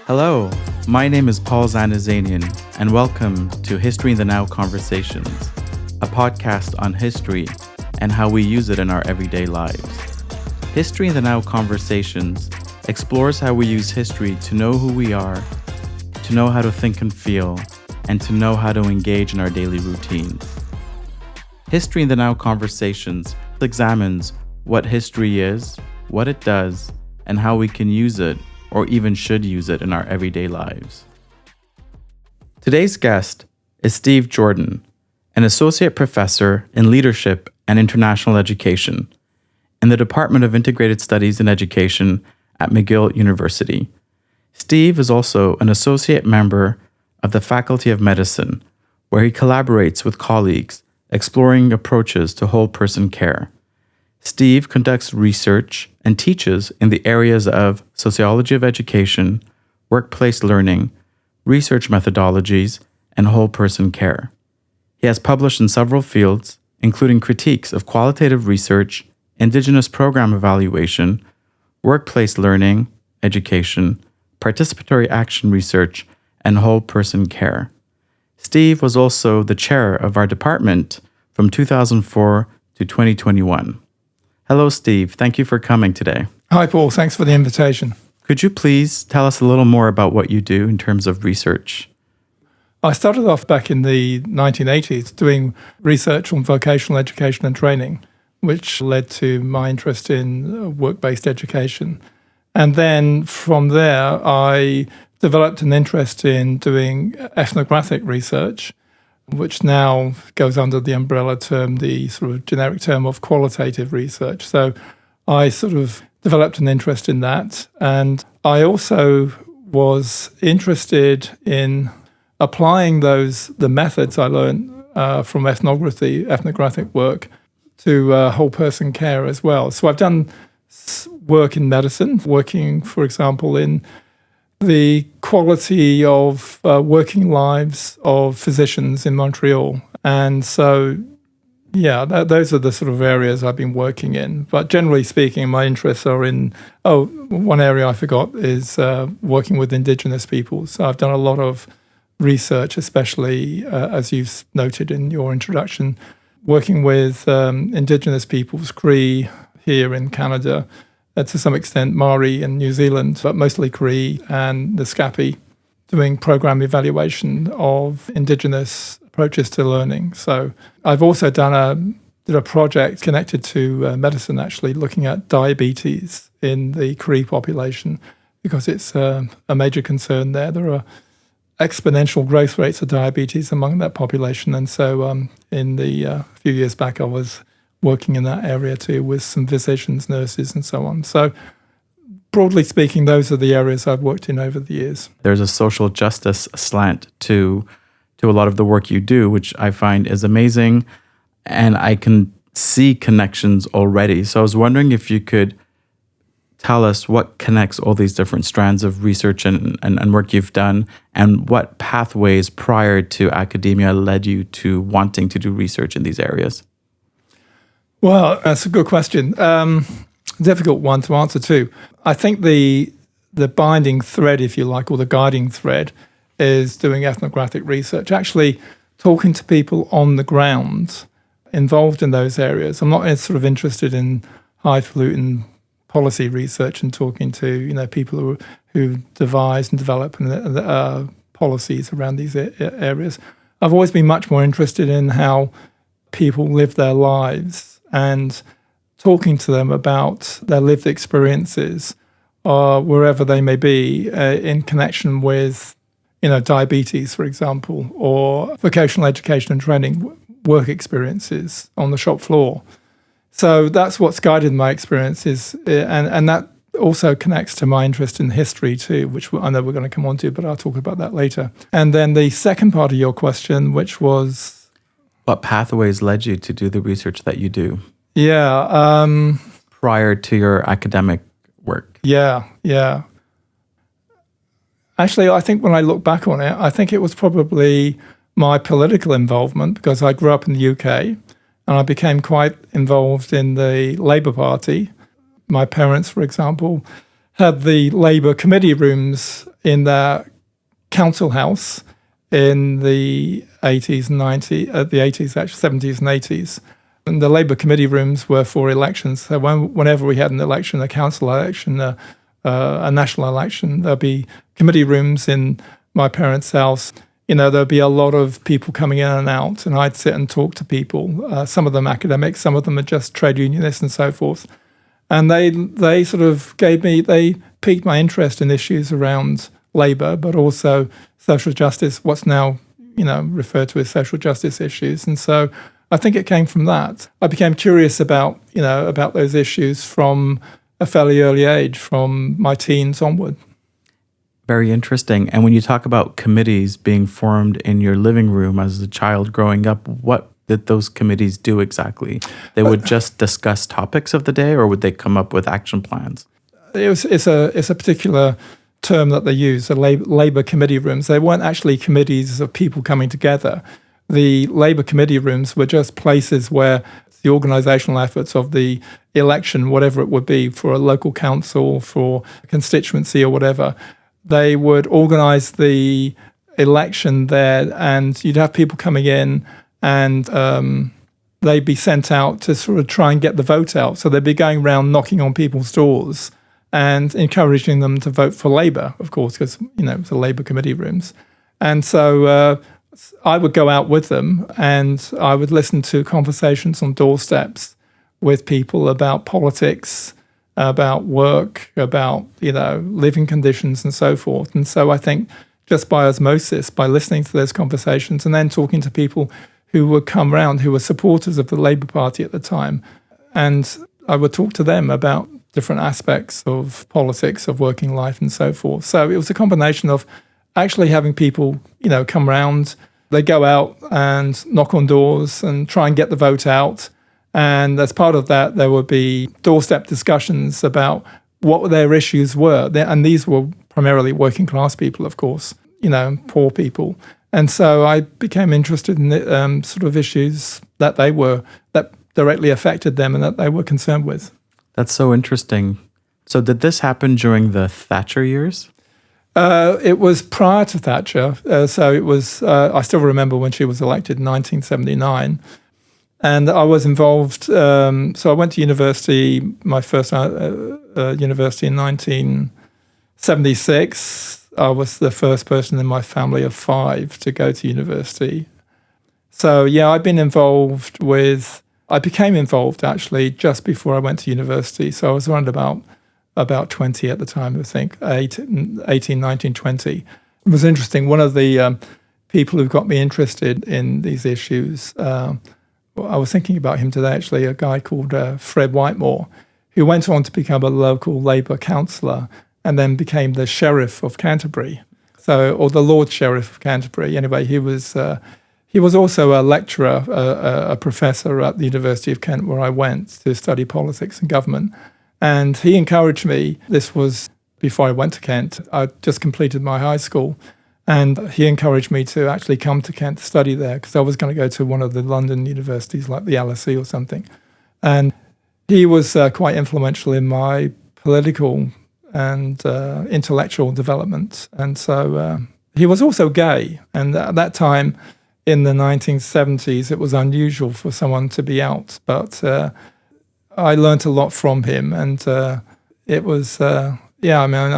Hello, my name is Paul Zanazanian, and welcome to History in the Now Conversations, a podcast on history and how we use it in our everyday lives. History in the Now Conversations explores how we use history to know who we are, to know how to think and feel, and to know how to engage in our daily routines. History in the Now Conversations examines what history is, what it does, and how we can use it or even should use it in our everyday lives. Today's guest is Steve Jordan, an associate professor in leadership and international education in the Department of Integrated Studies in Education at McGill University. Steve is also an associate member of the Faculty of Medicine, where he collaborates with colleagues exploring approaches to whole person care. Steve conducts research and teaches in the areas of sociology of education, workplace learning, research methodologies, and whole person care. He has published in several fields, including critiques of qualitative research, Indigenous program evaluation, workplace learning, education, participatory action research, and whole person care. Steve was also the chair of our department from 2004 to 2021. Hello, Steve. Thank you for coming today. Hi, Paul. Thanks for the invitation. Could you please tell us a little more about what you do in terms of research? I started off back in the 1980s doing research on vocational education and training, which led to my interest in work-based education. And then from there, I developed an interest in doing ethnographic research, which now goes under the umbrella term, the sort of generic term of qualitative research. So I sort of developed an interest in that. And I also was interested in applying the methods I learned from ethnographic work to whole person care as well. So I've done work in medicine, working, for example, in the quality of working lives of physicians in Montreal. And so, those are the sort of areas I've been working in. But generally speaking, my interests are in, one area I forgot is working with Indigenous peoples. So I've done a lot of research, especially as you've noted in your introduction, working with Indigenous peoples, Cree here in Canada, to some extent Maori in New Zealand, but mostly Cree and the Scapi, doing program evaluation of Indigenous approaches to learning. So I've also did a project connected to medicine, actually, looking at diabetes in the Cree population, because it's a major concern there. There are exponential growth rates of diabetes among that population. And so in the few years back, I was working in that area too with some physicians, nurses, and so on. So broadly speaking, those are the areas I've worked in over the years. There's a social justice slant to a lot of the work you do, which I find is amazing, and I can see connections already. So I was wondering if you could tell us what connects all these different strands of research and work you've done, and what pathways prior to academia led you to wanting to do research in these areas. Well, that's a good question. Difficult one to answer too. I think the binding thread, if you like, or the guiding thread, is doing ethnographic research, actually talking to people on the ground involved in those areas. I'm not sort of interested in highfalutin policy research and talking to people who devise and develop policies around these areas. I've always been much more interested in how people live their lives and talking to them about their lived experiences wherever they may be in connection with diabetes, for example, or vocational education and training work experiences on the shop floor. So that's what's guided my experiences, and that also connects to my interest in history too, which I know we're going to come on to, but I'll talk about that later. And then the second part of your question, which was... what pathways led you to do the research that you do? Prior to your academic work? Yeah. Actually, I think when I look back on it, I think it was probably my political involvement, because I grew up in the UK and I became quite involved in the Labour Party. My parents, for example, had the Labour committee rooms in the council house in the 80s and 90s, the 80s, actually 70s and 80s. And the Labour committee rooms were for elections. So whenever we had an election, a council election, a national election, there'd be committee rooms in my parents' house. There'd be a lot of people coming in and out, and I'd sit and talk to people, some of them academics, some of them are just trade unionists and so forth. And they sort of they piqued my interest in issues around labour, but also social justice, what's now, referred to as social justice issues. And so I think it came from that. I became curious about those issues from a fairly early age, from my teens onward. Very interesting. And when you talk about committees being formed in your living room as a child growing up, what did those committees do exactly? They would just discuss topics of the day, or would they come up with action plans? It's a particular term that they use, the Labour committee rooms. They weren't actually committees of people coming together. The Labour committee rooms were just places where the organisational efforts of the election, whatever it would be, for a local council, for a constituency or whatever, they would organise the election there, and you'd have people coming in, and they'd be sent out to sort of try and get the vote out. So they'd be going around knocking on people's doors and encouraging them to vote for Labour, of course, because, it was the Labour committee rooms. And so I would go out with them, and I would listen to conversations on doorsteps with people about politics, about work, about, living conditions and so forth. And so I think just by osmosis, by listening to those conversations and then talking to people who would come round, who were supporters of the Labour Party at the time, and I would talk to them about different aspects of politics, of working life and so forth. So it was a combination of actually having people, come round. They go out and knock on doors and try and get the vote out. And as part of that, there would be doorstep discussions about what their issues were. And these were primarily working class people, of course, poor people. And so I became interested in the sort of issues that that directly affected them and that they were concerned with. That's so interesting. So did this happen during the Thatcher years? It was prior to Thatcher. So it was, I still remember when she was elected in 1979. And I was involved, so I went to university, my first university in 1976. I was the first person in my family of 5 to go to university. So yeah, I became involved actually just before I went to university. So I was around about 20 at the time, I think, 18, 19, 20. It was interesting. One of the people who got me interested in these issues, I was thinking about him today, actually, a guy called Fred Whitemore, who went on to become a local Labour councillor and then became the Sheriff of Canterbury, or the Lord Sheriff of Canterbury. Anyway, he was also a lecturer, a professor at the University of Kent, where I went to study politics and government. And he encouraged me. This was before I went to Kent. I just completed my high school. And he encouraged me to actually come to Kent to study there, because I was going to go to one of the London universities like the LSE or something. And he was quite influential in my political and intellectual development. And so he was also gay. And at that time, in the 1970s, it was unusual for someone to be out. But I learned a lot from him, and it was, I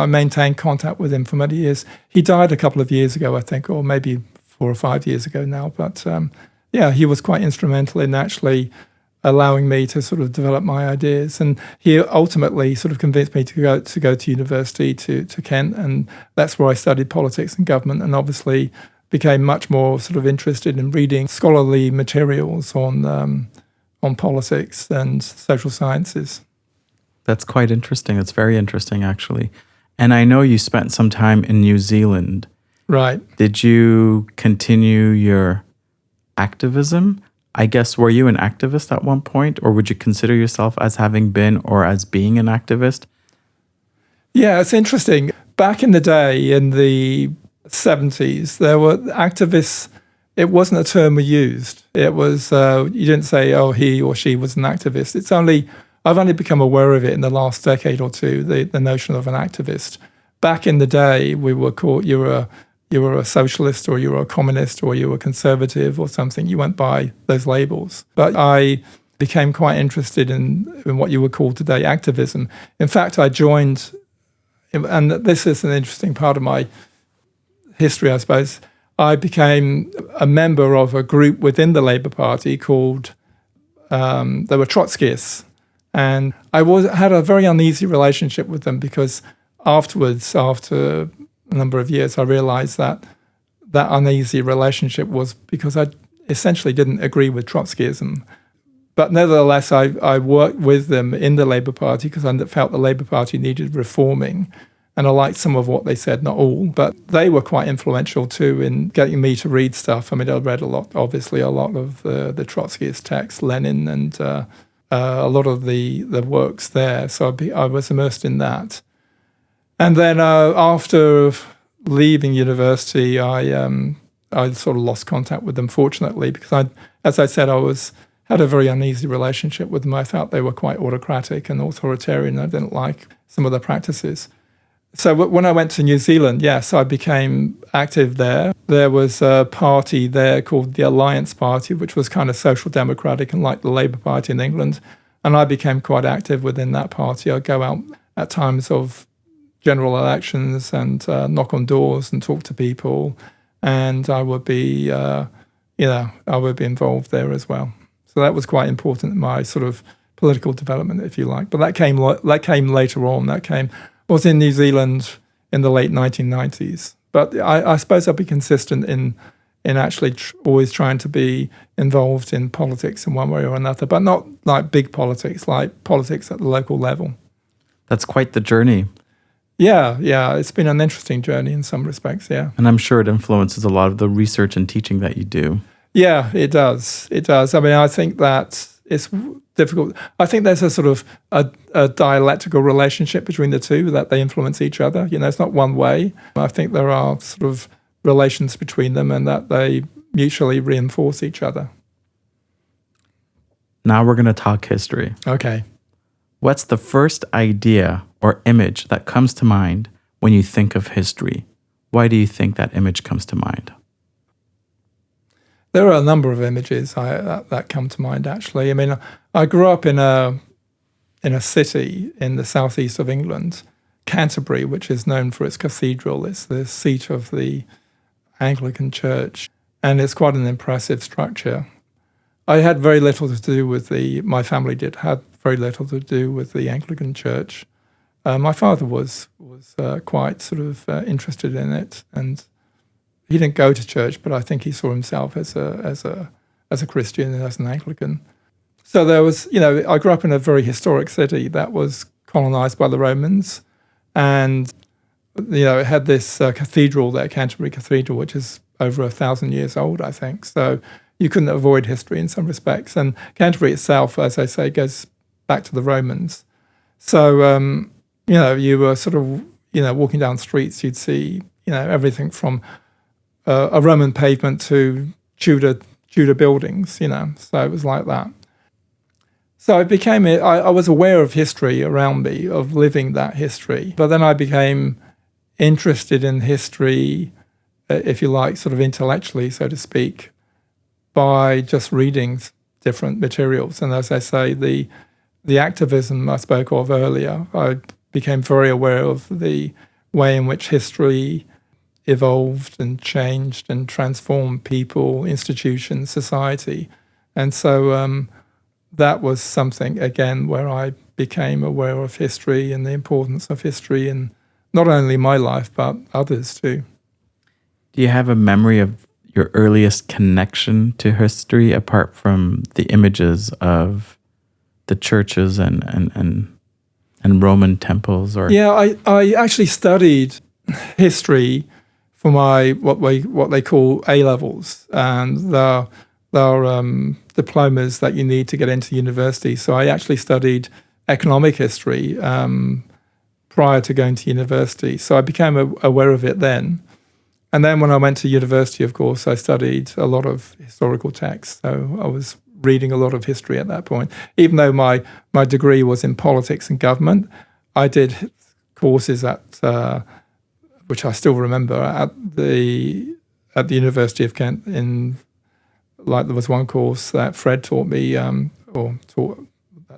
maintained contact with him for many years. He died a couple of years ago, I think, or maybe 4 or 5 years ago now. But he was quite instrumental in actually allowing me to sort of develop my ideas. And he ultimately sort of convinced me to go to university, to Kent, and that's where I studied politics and government, and obviously became much more sort of interested in reading scholarly materials on politics and social sciences. That's quite interesting. It's very interesting, actually. And I know you spent some time in New Zealand. Right. Did you continue your activism? I guess, were you an activist at one point, or would you consider yourself as having been or as being an activist? Yeah, it's interesting. Back in the day, in the 70s, there were activists. It wasn't a term we used. It was, you didn't say, oh, he or she was an activist. I've only become aware of it in the last decade or two, the notion of an activist. back in the day, we were called, you were a socialist, or you were a communist, or you were conservative or something. You went by those labels. But I became quite interested in what you would call today activism. In fact, I joined, and this is an interesting part of my history, I suppose. I became a member of a group within the Labour Party called, they were Trotskyists. And I had a very uneasy relationship with them, because afterwards, after a number of years, I realised that uneasy relationship was because I essentially didn't agree with Trotskyism. But nevertheless, I worked with them in the Labour Party because I felt the Labour Party needed reforming. And I liked some of what they said, not all. But they were quite influential too in getting me to read stuff. I mean, I read a lot of the Trotskyist texts, Lenin, and a lot of the works there. So I was immersed in that. And then after leaving university, I sort of lost contact with them, fortunately, because as I said, had a very uneasy relationship with them. I felt they were quite autocratic and authoritarian. I didn't like some of their practices. So when I went to New Zealand, yes, I became active there. There was a party there called the Alliance Party, which was kind of social democratic and like the Labour Party in England. And I became quite active within that party. I'd go out at times of general elections and knock on doors and talk to people. And I would be, involved there as well. So that was quite important in my sort of political development, if you like. But that came later on. I was in New Zealand in the late 1990s. But I suppose I'll be consistent in actually always trying to be involved in politics in one way or another, but not like big politics, like politics at the local level. That's quite the journey. Yeah. It's been an interesting journey in some respects, yeah. And I'm sure it influences a lot of the research and teaching that you do. Yeah, it does. I mean, I think that it's difficult. I think there's a sort of a dialectical relationship between the two, that they influence each other. It's not one way. I think there are sort of relations between them and that they mutually reinforce each other. Now we're going to talk history. Okay. What's the first idea or image that comes to mind when you think of history? Why do you think that image comes to mind? There are a number of images that come to mind, actually. I mean, I grew up in a city in the southeast of England, Canterbury, which is known for its cathedral. It's the seat of the Anglican Church, and it's quite an impressive structure. I had very little to do with my family had very little to do with the Anglican Church. My father was quite sort of interested in it, and he didn't go to church, but I think he saw himself as a Christian and as an Anglican. So there was, I grew up in a very historic city that was colonized by the Romans, and it had this cathedral there, Canterbury Cathedral, which is over 1,000 years old, I think. So you couldn't avoid history in some respects. And Canterbury itself, as I say, goes back to the Romans. So, you were sort of, walking down streets, you'd see, everything from a Roman pavement to Tudor buildings, So it was like that. So I was aware of history around me, of living that history. But then I became interested in history, if you like, sort of intellectually, so to speak, by just reading different materials. And as I say, the activism I spoke of earlier, I became very aware of the way in which history evolved and changed and transformed people, institutions, society. And so that was something, again, where I became aware of history and the importance of history in not only my life, but others too. Do you have a memory of your earliest connection to history apart from the images of the churches and Roman temples? Or yeah, I actually studied history for my what they call A levels, and there are diplomas that you need to get into university. So I actually studied economic history prior to going to university. So I became aware of it then. And then when I went to university, of course, I studied a lot of historical texts. So I was reading a lot of history at that point. Even though my degree was in politics and government, I did courses at which I still remember at the University of Kent. There was one course that Fred taught me,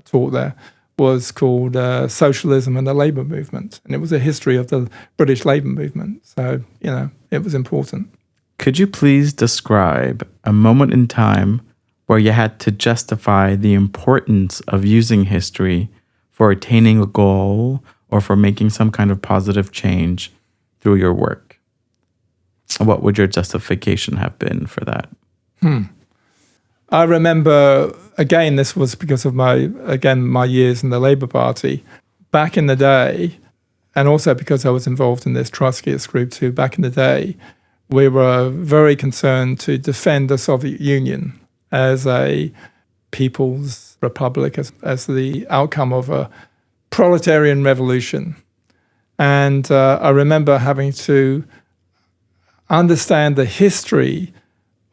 taught there, was called Socialism and the Labour Movement, and it was a history of the British labour movement. So it was important. Could you please describe a moment in time where you had to justify the importance of using history for attaining a goal or for making some kind of positive change through your work? What would your justification have been for that? I remember, again, this was because of my years in the Labour Party. Back in the day, and also because I was involved in this Trotskyist group too, back in the day, we were very concerned to defend the Soviet Union as a people's republic, as the outcome of a proletarian revolution. And I remember having to understand the history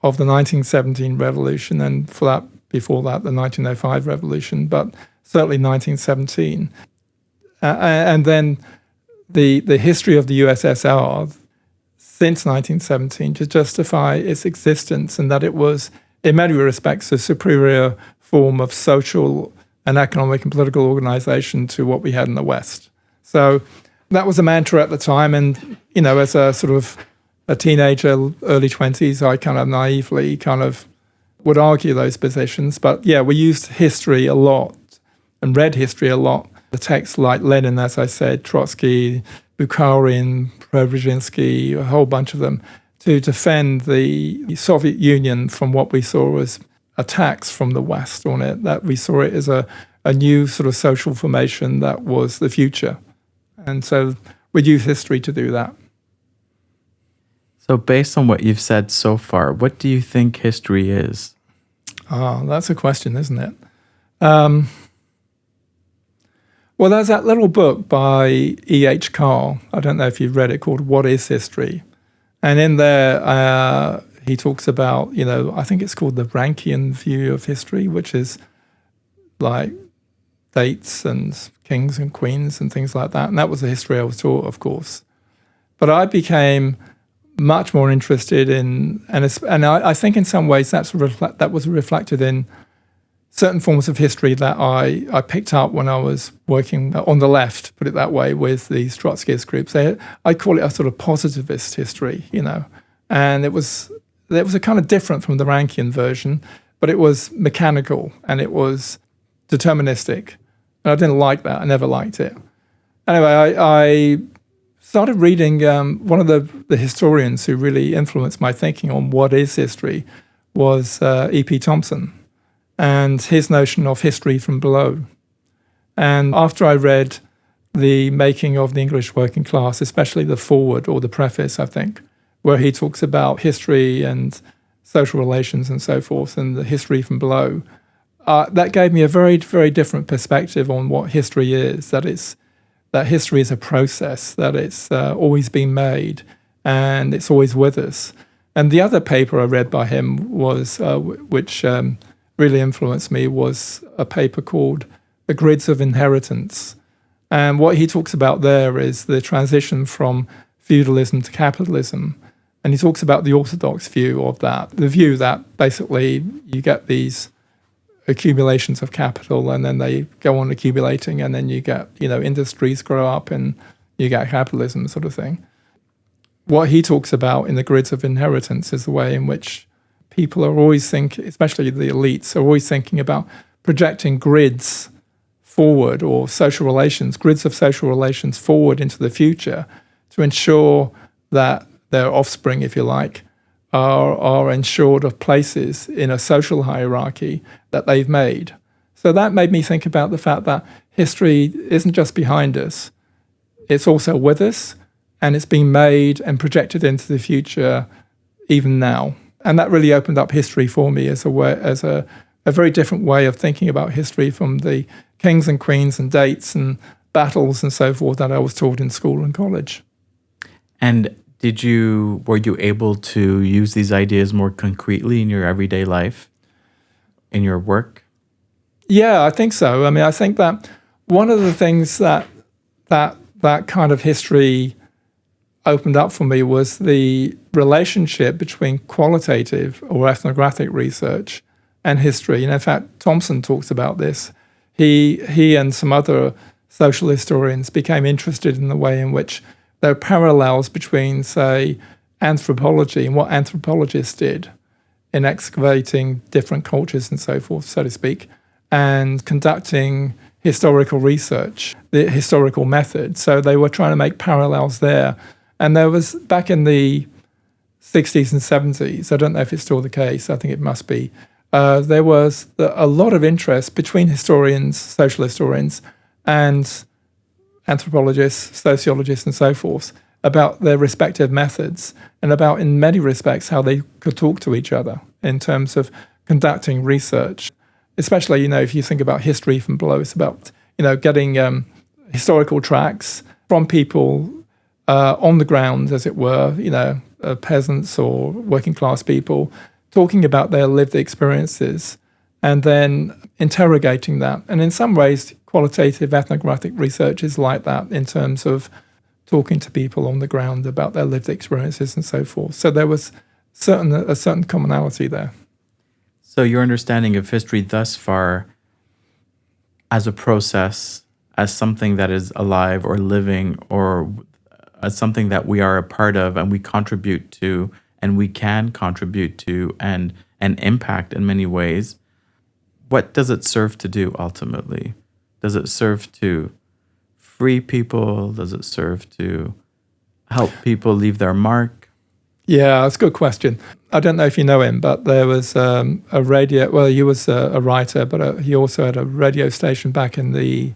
of the 1917 revolution, and before that, the 1905 revolution, but certainly 1917. And then the history of the USSR since 1917 to justify its existence, and that it was, in many respects, a superior form of social and economic and political organization to what we had in the West. So that was a mantra at the time, and, as a sort of a teenager, early 20s, I kind of naively would argue those positions. But yeah, we used history a lot and read history a lot. The texts like Lenin, as I said, Trotsky, Bukharin, Preobrazhensky, a whole bunch of them, to defend the Soviet Union from what we saw as attacks from the West on it, that we saw it as a new sort of social formation that was the future. And so we use history to do that. So based on what you've said so far, what do you think history is? That's a question, isn't it? Well, there's that little book by E.H. Carl, I don't know if you've read it, called What is History? And in there, he talks about, I think it's called the Rankian view of history, which is like dates and kings and queens and things like that. And that was the history I was taught, of course. But I became much more interested in, and I think in some ways that was reflected in certain forms of history that I picked up when I was working on the left, put it that way, with these Trotskyist groups. I call it a sort of positivist history, and it was a kind of different from the Rankian version, but it was mechanical and it was deterministic. And I didn't like that. I never liked it. Anyway, I started reading one of the historians who really influenced my thinking on what is history was E.P. Thompson and his notion of history from below. And after I read The Making of the English Working Class, especially the foreword or the preface, I think, where he talks about history and social relations and so forth and the history from below, that gave me a very, very different perspective on what history is, that history is a process, that it's always been made and it's always with us. And the other paper I read by him was, which really influenced me, was a paper called The Grids of Inheritance. And what he talks about there is the transition from feudalism to capitalism. And he talks about the orthodox view of that, the view that basically you get these accumulations of capital and then they go on accumulating and then you get, industries grow up and you get capitalism sort of thing. What he talks about in the grids of inheritance is the way in which people are always thinking, especially the elites, are always thinking about projecting grids forward, or grids of social relations forward into the future to ensure that their offspring, if you like, are ensured of places in a social hierarchy that they've made. So that made me think about the fact that history isn't just behind us, it's also with us, and it's being made and projected into the future even now. And that really opened up history for me as a very different way of thinking about history from the kings and queens and dates and battles and so forth that I was taught in school and college. And were you able to use these ideas more concretely in your everyday life, in your work? Yeah, I think so. I mean, I think that one of the things that kind of history opened up for me was the relationship between qualitative or ethnographic research and history. And in fact, Thompson talks about this. He and some other social historians became interested in the way in which there are parallels between, say, anthropology and what anthropologists did in excavating different cultures and so forth, so to speak, and conducting historical research, the historical method. So they were trying to make parallels there. And there was, back in the 60s and 70s, I don't know if it's still the case, I think it must be, there was a lot of interest between historians, social historians, and anthropologists, sociologists, and so forth about their respective methods and about, in many respects, how they could talk to each other in terms of conducting research. Especially, if you think about history from below, it's about, getting historical tracts from people on the ground, as it were, peasants or working class people, talking about their lived experiences and then interrogating that. And in some ways, qualitative ethnographic research is like that in terms of talking to people on the ground about their lived experiences and so forth. So there was a certain commonality there. So your understanding of history thus far as a process, as something that is alive or living, or as something that we are a part of and we contribute to and we can contribute to and impact in many ways, what does it serve to do ultimately? Does it serve to free people? Does it serve to help people leave their mark? Yeah, that's a good question. I don't know if you know him, but there was a radio, well, he was a writer, but he also had a radio station back in the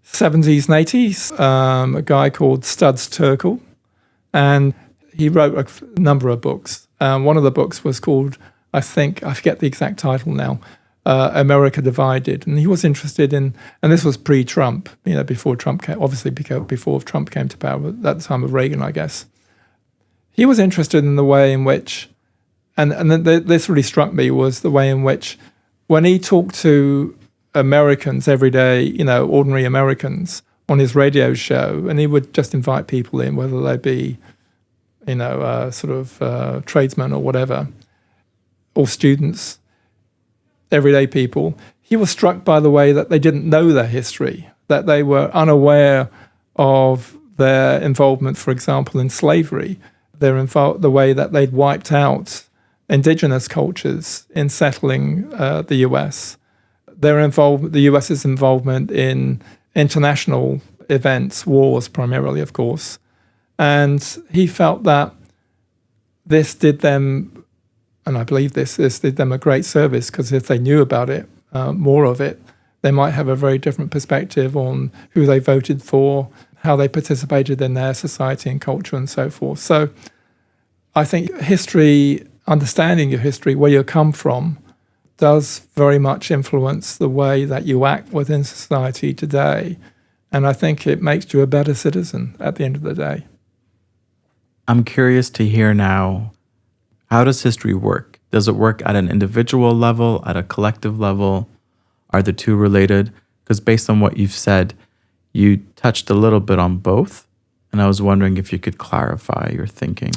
70s and 80s, a guy called Studs Terkel, and he wrote a number of books. One of the books was called, I forget the exact title now, America Divided. And he was interested in, and this was pre-Trump, before Trump came, obviously before Trump came to power, at the time of Reagan, I guess. He was interested in the way in which, and this really struck me, was the way in which when he talked to Americans every day, ordinary Americans on his radio show, and he would just invite people in, whether they be, tradesmen or whatever, or students, everyday people, he was struck by the way that they didn't know their history, that they were unaware of their involvement, for example, in slavery, the way that they'd wiped out indigenous cultures in settling the US, the US's involvement in international events, wars primarily, of course. And he felt that this did them, and I believe this did them a great service, because if they knew about it, more of it, they might have a very different perspective on who they voted for, how they participated in their society and culture and so forth. So I think history, understanding your history, where you come from, does very much influence the way that you act within society today. And I think it makes you a better citizen at the end of the day. I'm curious to hear now, how does history work? Does it work at an individual level, at a collective level? Are the two related? Because based on what you've said, you touched a little bit on both. And I was wondering if you could clarify your thinking.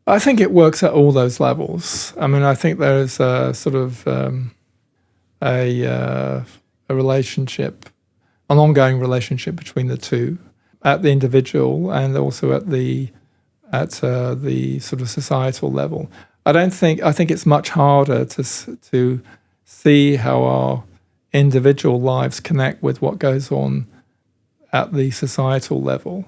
I think it works at all those levels. I mean, I think there's a sort of a relationship, an ongoing relationship between the two, at the individual and also at the sort of societal level. I think it's much harder to see how our individual lives connect with what goes on at the societal level.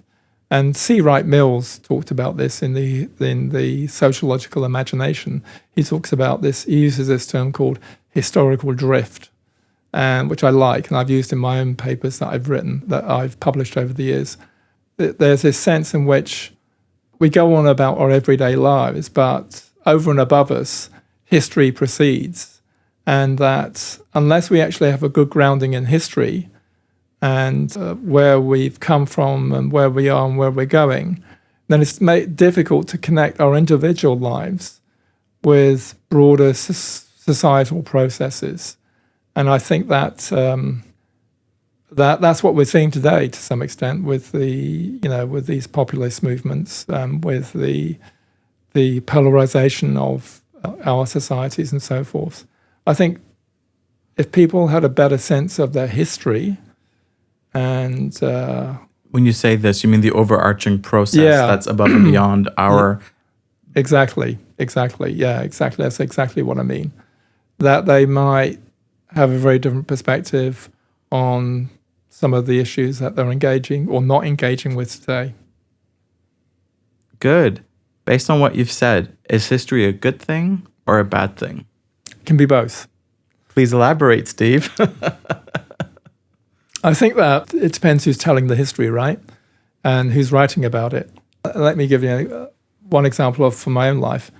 And C. Wright Mills talked about this in the sociological imagination. He talks about this, he uses this term called historical drift, which I like, and I've used in my own papers that I've written, that I've published over the years. There's this sense in which we go on about our everyday lives, but over and above us, history proceeds. And that unless we actually have a good grounding in history and where we've come from and where we are and where we're going, then it's difficult to connect our individual lives with broader societal processes. And I think that that's what we're seeing today to some extent with with these populist movements, with the polarization of our societies and so forth. I think if people had a better sense of their history and when you say this, you mean the overarching process that's above and beyond our... Exactly. Yeah, exactly. That's exactly what I mean. That they might have a very different perspective on some of the issues that they're engaging or not engaging with today. Good. Based on what you've said, is history a good thing or a bad thing? It can be both. Please elaborate, Steve. I think that it depends who's telling the history, right? And who's writing about it. Let me give you one example from my own life.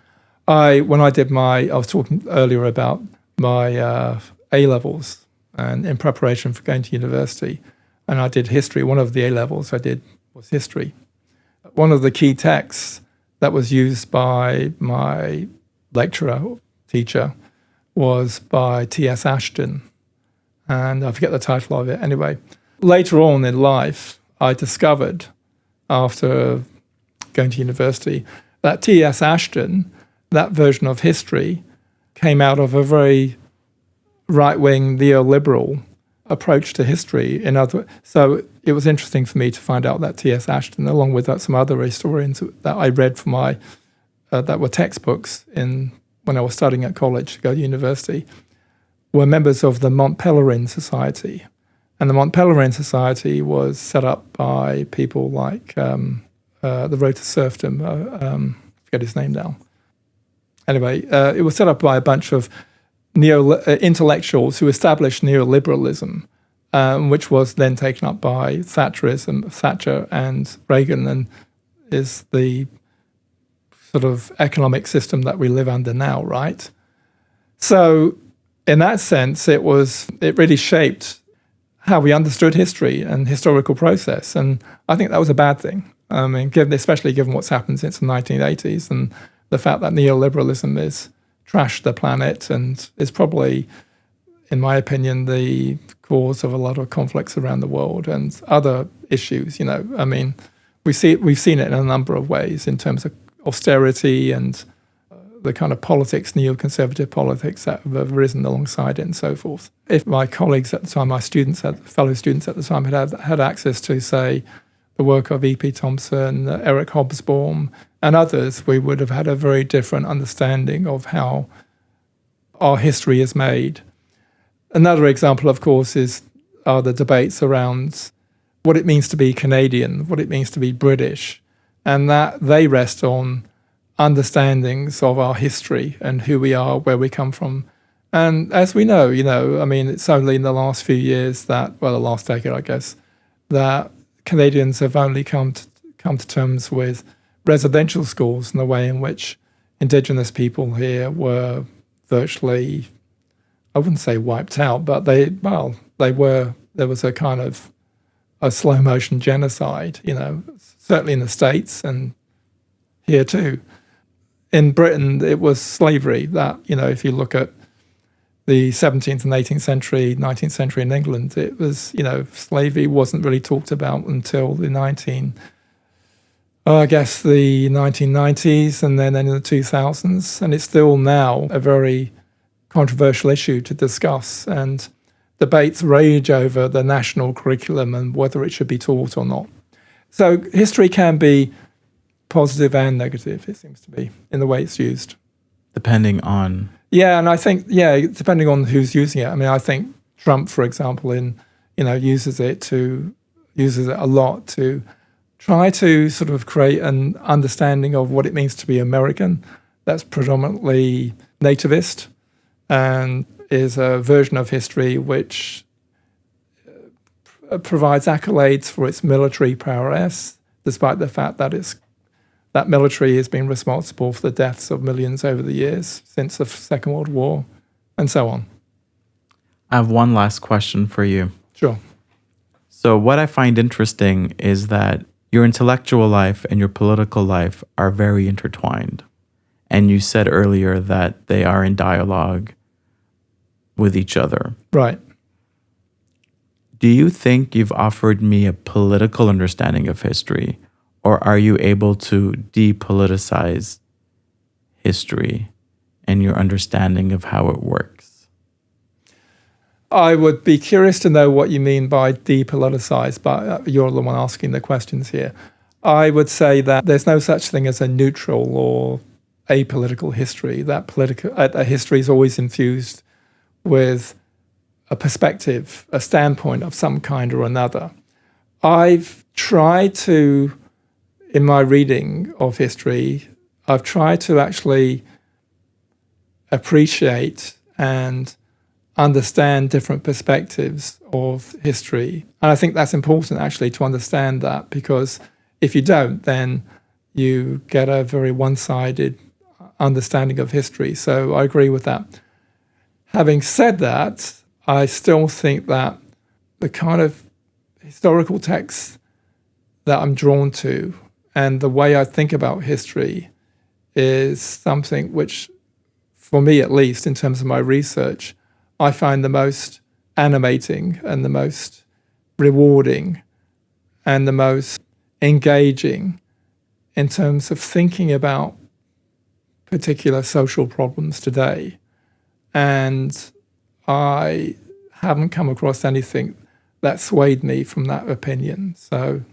I was talking earlier about my A-levels and in preparation for going to university, and I did history. One of the A-levels I did was history. One of the key texts that was used by my teacher, was by T.S. Ashton, and I forget the title of it. Anyway, later on in life, I discovered, after going to university, that T.S. Ashton, that version of history, came out of a very right-wing neoliberal approach to history. So it was interesting for me to find out that T.S. Ashton, along with some other historians that I read from that were textbooks when I was studying at college to go to university, were members of the Mont Pelerin Society. And the Mont Pelerin Society was set up by people like the Road to Serfdom, forget his name now. Anyway, it was set up by a bunch of intellectuals who established neoliberalism, which was then taken up by Thatcher and Reagan, and is the sort of economic system that we live under now, right? So in that sense, it really shaped how we understood history and historical process. And I think that was a bad thing. I mean, especially given what's happened since the 1980s and the fact that neoliberalism has trashed the planet and is probably, in my opinion, the cause of a lot of conflicts around the world and other issues. I mean, we've seen it in a number of ways in terms of austerity and the kind of politics, neoconservative politics that have arisen alongside it and so forth. If my colleagues at the time, fellow students at the time had access to, say, the work of E.P. Thompson, Eric Hobsbawm, and others, we would have had a very different understanding of how our history is made. Another example, of course, are the debates around what it means to be Canadian, what it means to be British, and that they rest on understandings of our history and who we are, where we come from. And as we know, I mean, it's only in the last few years the last decade, I guess, that Canadians have only come to terms with residential schools and the way in which Indigenous people here were virtually, I wouldn't say wiped out, but there was a kind of a slow motion genocide, certainly in the States and here too. In Britain, it was slavery that, if you look at the 17th and 18th century, 19th century in England, it was, slavery wasn't really talked about until the 1990s and then in the 2000s. And it's still now a very controversial issue to discuss. And debates rage over the national curriculum and whether it should be taught or not. So history can be positive and negative, it seems to be, in the way it's used. Depending on... Yeah, and I think, depending on who's using it. I mean, I think Trump, for example, uses it a lot to try to sort of create an understanding of what it means to be American that's predominantly nativist and is a version of history which provides accolades for its military prowess, despite the fact that that military has been responsible for the deaths of millions over the years since the Second World War, and so on. I have one last question for you. Sure. So what I find interesting is that your intellectual life and your political life are very intertwined. And you said earlier that they are in dialogue with each other. Right. Do you think you've offered me a political understanding of history, or are you able to depoliticize history and your understanding of how it works? I would be curious to know what you mean by depoliticize, but you're the one asking the questions here. I would say that there's no such thing as a neutral or apolitical history. That history is always infused with a perspective, a standpoint of some kind or another. I've tried to, in my reading of history, I've tried to actually appreciate and understand different perspectives of history. And I think that's important actually to understand that, because if you don't, then you get a very one-sided understanding of history. So I agree with that. Having said that, I still think that the kind of historical texts that I'm drawn to and the way I think about history is something which, for me at least, in terms of my research, I find the most animating and the most rewarding and the most engaging in terms of thinking about particular social problems today. And I haven't come across anything that swayed me from that opinion. So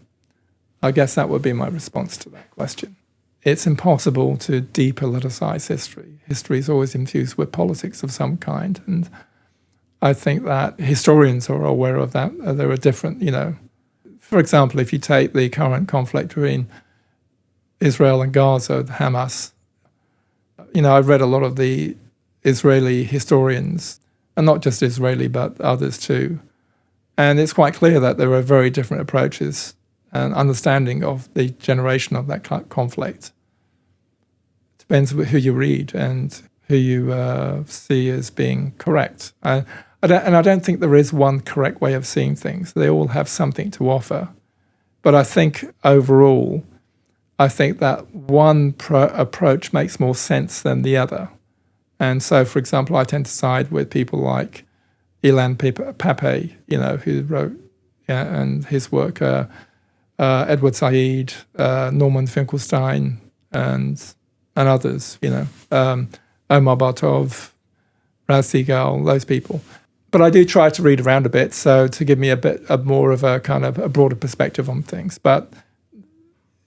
I guess that would be my response to that question. It's impossible to depoliticize history. History is always infused with politics of some kind. And I think that historians are aware of that. There are different, for example, if you take the current conflict between Israel and Gaza, Hamas, I've read a lot of the Israeli historians, and not just Israeli, but others too. And it's quite clear that there are very different approaches and understanding of the generation of that conflict. It depends who you read and who you see as being correct. And I don't think there is one correct way of seeing things. They all have something to offer. But I think overall, I think that one approach makes more sense than the other. And so, for example, I tend to side with people like Ilan Pappé, who wrote, and his work, Edward Said, Norman Finkelstein, and others, Omar Bartov, Raz Segal, those people. But I do try to read around a bit, so to give me a bit more of a kind of a broader perspective on things. But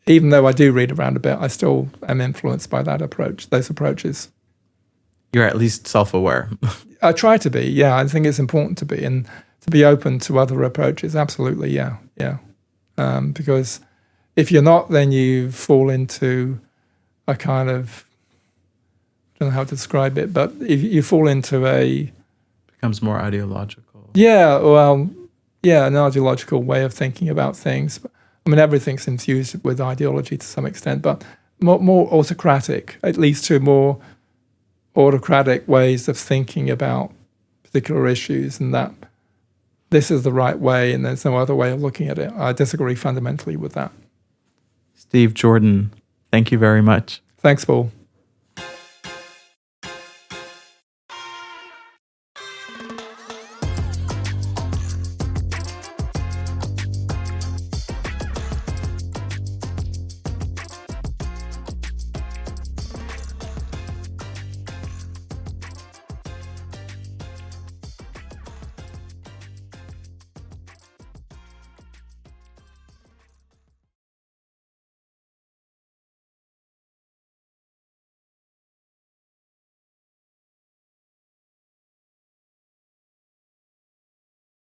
even though I do read around a bit, I still am influenced by those approaches. You're at least self-aware. I try to be, yeah. I think it's important to be, and to be open to other approaches, absolutely, yeah. Because if you're not, then you fall into a kind of, I don't know how to describe it, but if you fall into becomes more ideological. An ideological way of thinking about things. I mean, everything's infused with ideology to some extent, but more autocratic, at least to more autocratic ways of thinking about particular issues, and that this is the right way and there's no other way of looking at it. I disagree fundamentally with that. Steve Jordan, thank you very much. Thanks, Paul.